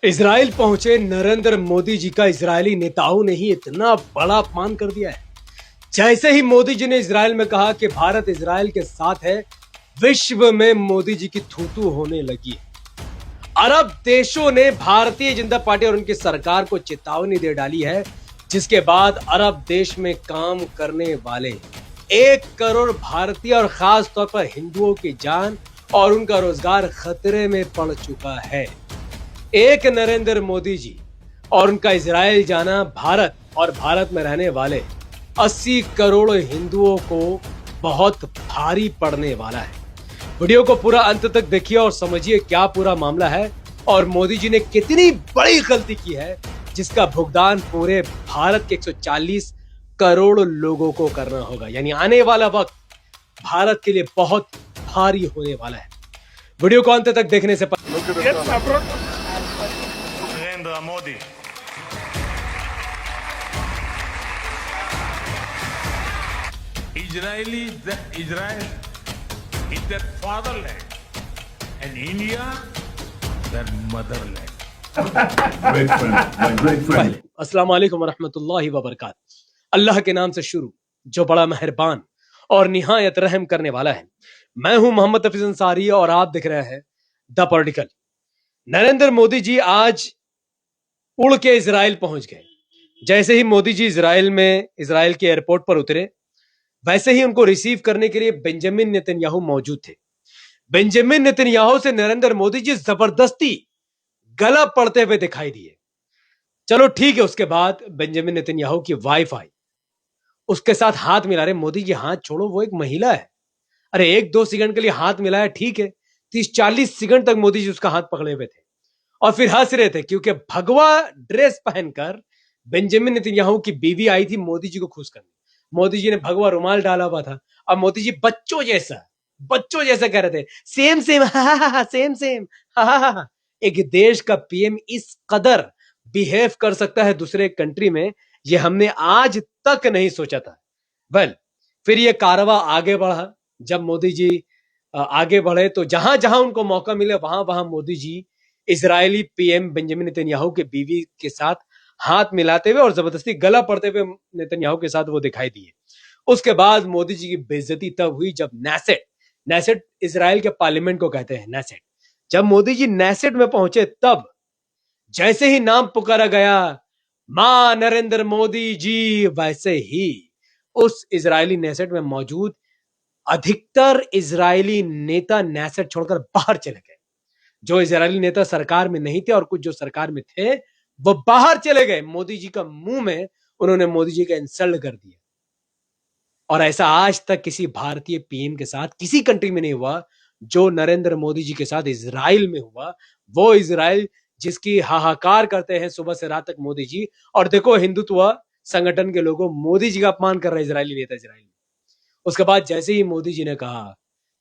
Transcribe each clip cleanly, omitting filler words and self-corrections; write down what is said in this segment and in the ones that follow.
Israel पहुंचे नरेंद्र मोदी जी का Israeli नेताओं ने ही इतना बड़ा अपमान कर दिया है। जैसे ही मोदी जी ने इजराइल में कहा कि भारत इजराइल के साथ है, विश्व में मोदी जी की थूथू होने लगी है। अरब देशों ने भारतीय जनता पार्टी और उनकी सरकार को चेतावनी दे डाली है, जिसके बाद अरब देश में काम करने वाले 1 करोड़ भारतीय और खास तौर पर हिंदुओं की जान और उनका रोजगार खतरे में पड़ चुका है। एक नरेंद्र मोदी जी और उनका इजराइल जाना भारत और भारत में रहने वाले 80 करोड़ हिंदुओं को बहुत भारी पड़ने वाला है। वीडियो को पूरा अंत तक देखिए और समझिए क्या पूरा मामला है और मोदी जी ने कितनी बड़ी गलती की है, जिसका भुगतान पूरे भारत के 140 करोड़ लोगों को करना होगा। यानी आने वाला वक्त भारत के लिए बहुत भारी होने वाला है। वीडियो को अंत तक देखने से Narendra Modi. Israel is their fatherland, and India their motherland. Great friend, my great friend. अस्सलाम वालेकुम वरहमतुल्लाहि वबरकात। अल्लाह के नाम से शुरू, जो बड़ा मेहरबान और निहायत रहम करने वाला है। मैं हूं मोहम्मद हफीज अंसारी और आप देख रहे हैं द पॉलिटिकल। नरेंद्र मोदी जी आज उड़ के इजराइल पहुंच गए। जैसे ही मोदी जी इजराइल के एयरपोर्ट पर उतरे, वैसे ही उनको रिसीव करने के लिए बेंजामिन नेतन्याहू मौजूद थे। बेंजामिन नेतन्याहू से नरेंद्र मोदी जी जबरदस्ती गला पड़ते हुए दिखाई दिए। चलो ठीक है, उसके बाद बेंजामिन नेतन्याहू की वाइफ आई, उसके साथ हाथ मिला रहे। मोदी जी हाथ छोड़ो, वो एक महिला है। अरे 1-2 सेकंड के लिए हाथ मिलाया, ठीक है। 30-40 सेकंड तक मोदी जी उसका हाथ पकड़े हुए थे और फिर हंस रहे थे, क्योंकि भगवा ड्रेस पहनकर बेंजामिन नेतन्याहू की बीवी आई थी मोदी जी को खुश करने। मोदी जी ने भगवा रुमाल डाला हुआ था। अब मोदी जी बच्चों जैसा कह रहे थे, सेम सेम, हा सेम सेम, हा। एक देश का पीएम इस कदर बिहेव कर सकता है दूसरे कंट्री में, ये हमने आज तक नहीं सोचा था। फिर ये कारवा आगे बढ़ा। जब मोदी जी आगे बढ़े तो जहां जहां उनको मौका मिले वहां वहां Modi ji Israeli PM Benjamin Netanyahu के बीवी के साथ हाथ मिलाते हुए और जबरदस्ती गला पड़ते हुए नेतन्याहू के साथ वो दिखाई दिए। उसके बाद मोदी जी की बेइज्जती तब हुई जब नेसेट इजराइल के पार्लियामेंट को कहते हैं नेसेट, जब मोदी जी नेसेट में पहुंचे, तब जैसे ही नाम पुकारा गया, मां नरेंद्र मोदी जी, वैसे ही उस इजरायली नेसेट में मौजूद अधिकतर इजरायली नेता नेसेट छोड़कर बाहर चले गए। जो इजरायली नेता सरकार में नहीं थे और कुछ जो सरकार में थे, वो बाहर चले गए। मोदी जी का मुंह में उन्होंने मोदी जी का इंसल्ट कर दिया। और ऐसा आज तक किसी भारतीय पीएम के साथ किसी कंट्री में नहीं हुआ जो नरेंद्र मोदी जी के साथ इजराइल में हुआ। वो इजराइल जिसकी हाहाकार करते हैं सुबह से रात तक मोदी जी। और देखो, हिंदुत्व संगठन के लोगों मोदी जी का अपमान कर रहे इजरायली नेता इजराइल में। उसके बाद जैसे ही मोदी जी ने कहा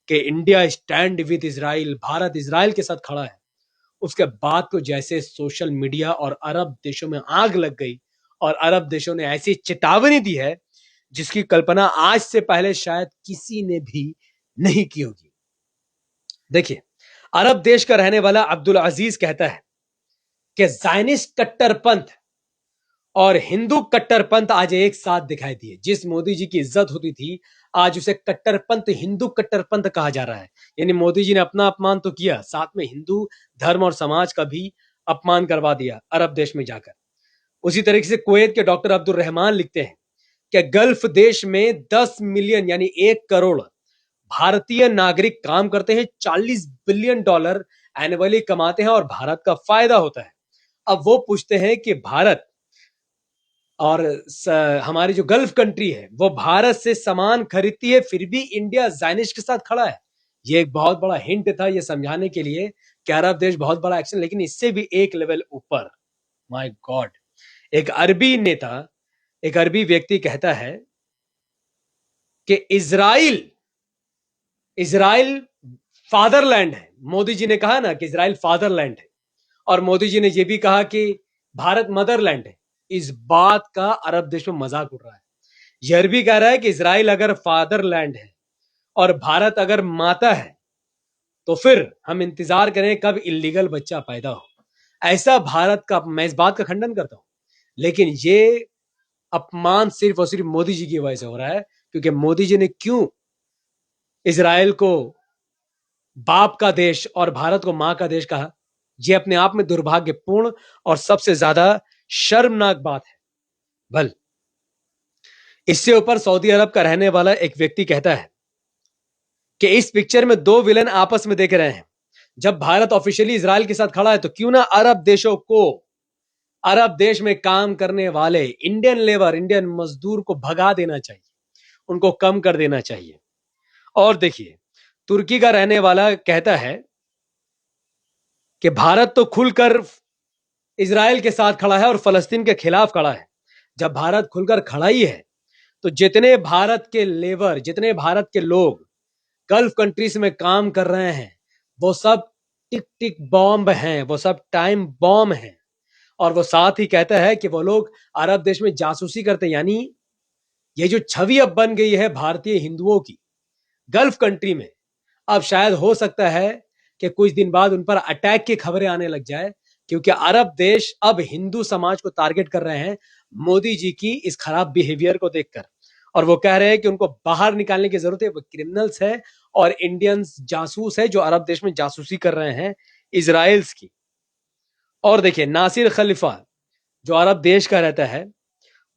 कि India stand with Israel, Bharat Israel के साथ खड़ा है, उसके बाद तो जैसे सोशल मीडिया और अरब देशों में आग लग गई और अरब देशों ने ऐसी चेतावनी दी है जिसकी कल्पना आज से पहले शायद किसी ने भी नहीं की होगी। देखिए, अरब देश का रहने वाला अब्दुल अजीज कहता है कि ज़ायनिस्ट कट्टरपंथ और हिंदू कट्टरपंथ आज एक साथ दिखाई दिए। जिस मोदी जी की इज्जत होती थी, आज उसे कट्टरपंथ, हिंदू कट्टरपंथ कहा जा रहा है। यानी मोदी जी ने अपना अपमान तो किया, साथ में हिंदू धर्म और समाज का भी अपमान करवा दिया अरब देश में जाकर। उसी तरीके से कुवैत के डॉक्टर अब्दुल रहमान लिखते हैं कि गल्फ देश में 10 मिलियन यानी 1 करोड़ भारतीय नागरिक काम करते हैं, $40 बिलियन एनुअली कमाते हैं और भारत का फायदा होता है। अब वो पूछते हैं कि भारत और हमारी जो गल्फ कंट्री है वो भारत से सामान खरीदती है, फिर भी इंडिया ज़ायनिस्ट के साथ खड़ा है। ये एक बहुत बड़ा हिंट था, ये समझाने के लिए कि अरब देश बहुत बड़ा एक्शन, लेकिन इससे भी एक लेवल ऊपर। माय गॉड, एक अरबी व्यक्ति कहता है कि इजराइल फादरलैंड है। मोदी जी ने कहा ना कि इजराइल फादरलैंड है, और मोदी जी ने यह भी कहा कि भारत मदरलैंड है। इस बात का अरब देश में मजाक उड़ रहा है। यह भी कह रहा है कि इजराइल अगर फादरलैंड है और भारत अगर माता है, तो फिर हम इंतजार करें कब इलीगल बच्चा पैदा हो। ऐसा भारत का, मैं इस बात का खंडन करता हूं, लेकिन ये अपमान सिर्फ और सिर्फ मोदी जी की वजह से हो रहा है, क्योंकि मोदी जी ने क्यों इजराइल को बाप का देश और भारत को मां का देश कहा, ये अपने आप में दुर्भाग्यपूर्ण और सबसे ज्यादा शर्मनाक बात है। भल इससे ऊपर सऊदी अरब का रहने वाला एक व्यक्ति कहता है कि इस पिक्चर में दो विलन आपस में देख रहे हैं। जब भारत ऑफिशियली इजराइल के साथ खड़ा है तो क्यों ना अरब देशों को, अरब देश में काम करने वाले इंडियन लेबर, इंडियन मजदूर को भगा देना चाहिए, उनको कम कर देना चाहिए। और देखिए, तुर्की का रहने वाला कहता है कि भारत तो खुलकर इजराइल के साथ खड़ा है और फलस्तीन के खिलाफ खड़ा है। जब भारत खुलकर खड़ा ही है तो जितने भारत के लेबर, जितने भारत के लोग गल्फ कंट्रीज में काम कर रहे हैं, वो सब टिक टिक बॉम्ब हैं, वो सब टाइम बॉम्ब हैं। और वो साथ ही कहता है कि वो लोग अरब देश में जासूसी करते हैं। यानी ये जो छवि अब बन गई है भारतीय हिंदुओं की गल्फ कंट्री में, अब शायद हो सकता है कि कुछ दिन बाद उन पर अटैक की खबरें आने लग जाए, क्योंकि अरब देश अब हिंदू समाज को टारगेट कर रहे हैं मोदी जी की इस खराब बिहेवियर को देखकर। और वो कह रहे हैं कि उनको बाहर निकालने की जरूरत है, वो क्रिमिनल्स है और इंडियंस जासूस है जो अरब देश में जासूसी कर रहे हैं इजराइल्स की। और देखिए, नासिर खलीफा जो अरब देश का रहता है,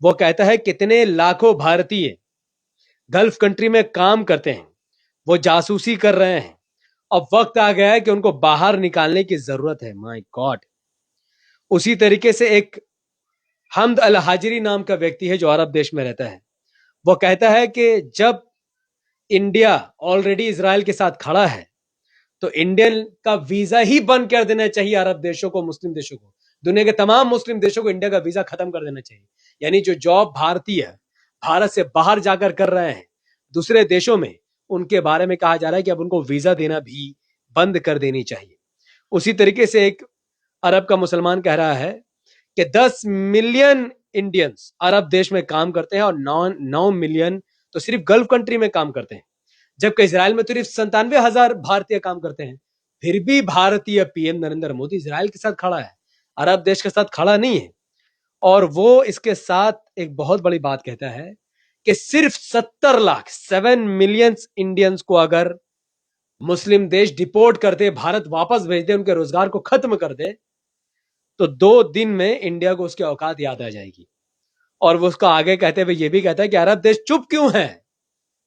वो कहता है कितने लाखों भारतीय गल्फ कंट्री में काम करते हैं, वो जासूसी कर रहे हैं, अब वक्त आ गया है कि उनको बाहर निकालने की जरूरत है। My God. उसी तरीके से एक हमद अल हाजिरी नाम का व्यक्ति है जो अरब देश में रहता है, वो कहता है कि जब इंडिया ऑलरेडी इजराइल के साथ खड़ा है तो इंडियन का वीजा ही बंद कर देना चाहिए अरब देशों को, मुस्लिम देशों को, दुनिया के तमाम मुस्लिम देशों को इंडिया का वीजा खत्म कर देना चाहिए। यानी जो जॉब भारतीय भारत से बाहर जाकर कर रहे हैं दूसरे देशों में, उनके बारे में कहा जा रहा है कि अब उनको वीजा देना भी बंद कर देनी चाहिए। उसी तरीके से एक अरब का मुसलमान कह रहा है कि 10 मिलियन इंडियंस अरब देश में काम करते हैं और 9 मिलियन तो सिर्फ गल्फ कंट्री में काम करते हैं, जबकि इजराइल में तो सिर्फ 97,000 भारतीय काम करते हैं। फिर भी भारतीय पीएम नरेंद्र मोदी इजराइल के साथ खड़ा है, अरब देश के साथ खड़ा नहीं है। और वो इसके साथ एक बहुत बड़ी बात कहता है कि सिर्फ 70 लाख 7 मिलियन इंडियंस को अगर मुस्लिम देश डिपोर्ट कर दे, भारत वापस भेज दे, उनके रोजगार को खत्म कर दे, तो 2 दिन में इंडिया को उसकी औकात याद आ जाएगी। और वो उसका आगे कहते हुए ये भी कहता है कि अरब देश चुप क्यों है,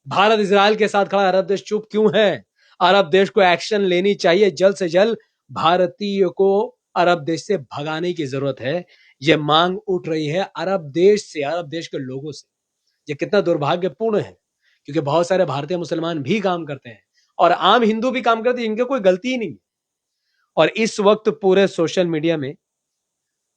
भारत इजराइल के साथ खड़ा, अरब देश चुप क्यों है, अरब देश को एक्शन लेनी चाहिए, जल्द से जल्द भारतीय को अरब देश से भगाने की जरूरत है। यह मांग उठ रही है अरब देश से, अरब देश के लोगों से। यह कितना दुर्भाग्यपूर्ण है, क्योंकि बहुत सारे भारतीय मुसलमान भी काम करते हैं और आम हिंदू भी काम करते हैं, इनके कोई गलती ही नहीं। और इस वक्त पूरे सोशल मीडिया में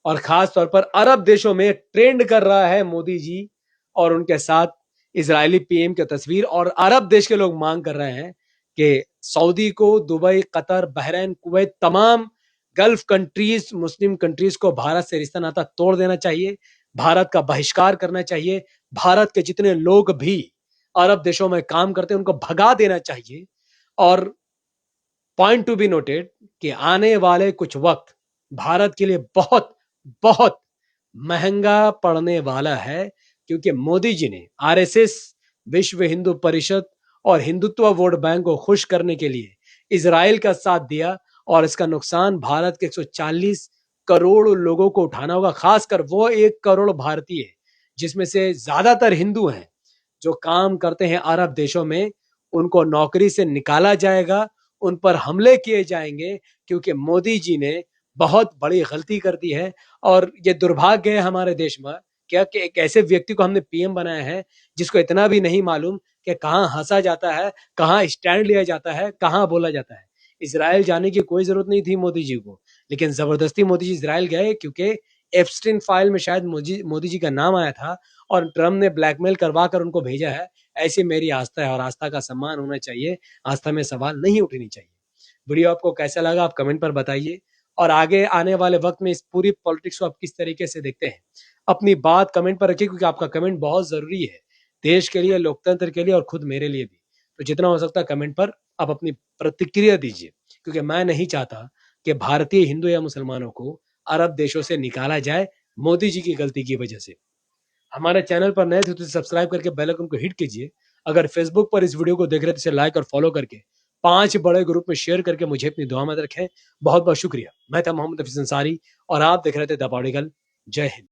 और खास तौर पर अरब देशों में ट्रेंड कर रहा है मोदी जी और उनके साथ इजरायली पीएम की तस्वीर। और अरब देश के लोग मांग कर रहे हैं कि सऊदी को, दुबई, कतर, बहरीन, कुवैत, तमाम गल्फ कंट्रीज, मुस्लिम कंट्रीज को भारत से रिश्ता नाता तोड़ देना चाहिए, भारत का बहिष्कार करना चाहिए, भारत के जितने लोग भी अरब देशों में काम करते हैं उनको भगा देना चाहिए। और पॉइंट टू बी नोटेड कि आने वाले कुछ वक्त भारत के लिए बहुत बहुत महंगा पड़ने वाला है, क्योंकि मोदी जी ने आरएसएस, विश्व हिंदू परिषद और हिंदुत्व वोट बैंक को खुश करने के लिए इजराइल का साथ दिया, और इसका नुकसान भारत के 140 करोड़ लोगों को उठाना होगा, खासकर वो 1 करोड़ भारतीय जिसमें से ज्यादातर हिंदू हैं जो काम करते हैं अरब देशों में। उनको नौकरी से निकाला जाएगा, उन पर हमले किए जाएंगे, क्योंकि मोदी जी ने बहुत बड़ी गलती कर दी है। और ये दुर्भाग्य है हमारे देश में क्या कि एक ऐसे व्यक्ति को हमने पीएम बनाया है जिसको इतना भी नहीं मालूम कि कहाँ हंसा जाता है, कहाँ स्टैंड लिया जाता है, कहाँ बोला जाता है। इजराइल जाने की कोई जरूरत नहीं थी मोदी जी को, लेकिन जबरदस्ती मोदी जी इजराइल गए, क्योंकि एप्स्टीन फाइल में शायद मोदी जी का नाम आया था और ट्रम्प ने ब्लैकमेल करवा कर उनको भेजा है। ऐसी मेरी आस्था है और आस्था का सम्मान होना चाहिए, आस्था में सवाल नहीं उठनी चाहिए। वीडियो आपको कैसा लगा आप कमेंट पर बताइए, और आगे आने वाले वक्त में इस पूरी पॉलिटिक्स को आप किस तरीके से देखते हैं अपनी बात कमेंट पर रखिए, क्योंकि आपका कमेंट बहुत जरूरी है देश के लिए, लोकतंत्र के लिए और खुद मेरे लिए भी। तो जितना हो सकता है कमेंट पर आप अपनी प्रतिक्रिया दीजिए, क्योंकि मैं नहीं चाहता कि भारतीय हिंदू या मुसलमानों को अरब देशों से निकाला जाए मोदी जी की गलती की वजह से। हमारे चैनल पर नए थे तो सब्सक्राइब करके बेल आइकन को हिट कीजिए। अगर फेसबुक पर इस वीडियो को देख रहे हैं तो इसे लाइक और फॉलो करके 5 बड़े ग्रुप में शेयर करके मुझे अपनी दुआ में रखें। बहुत बहुत शुक्रिया। मैं था मोहम्मद हफीज अंसारी और आप देख रहे थे द पॉलिटिकल। जय हिंद।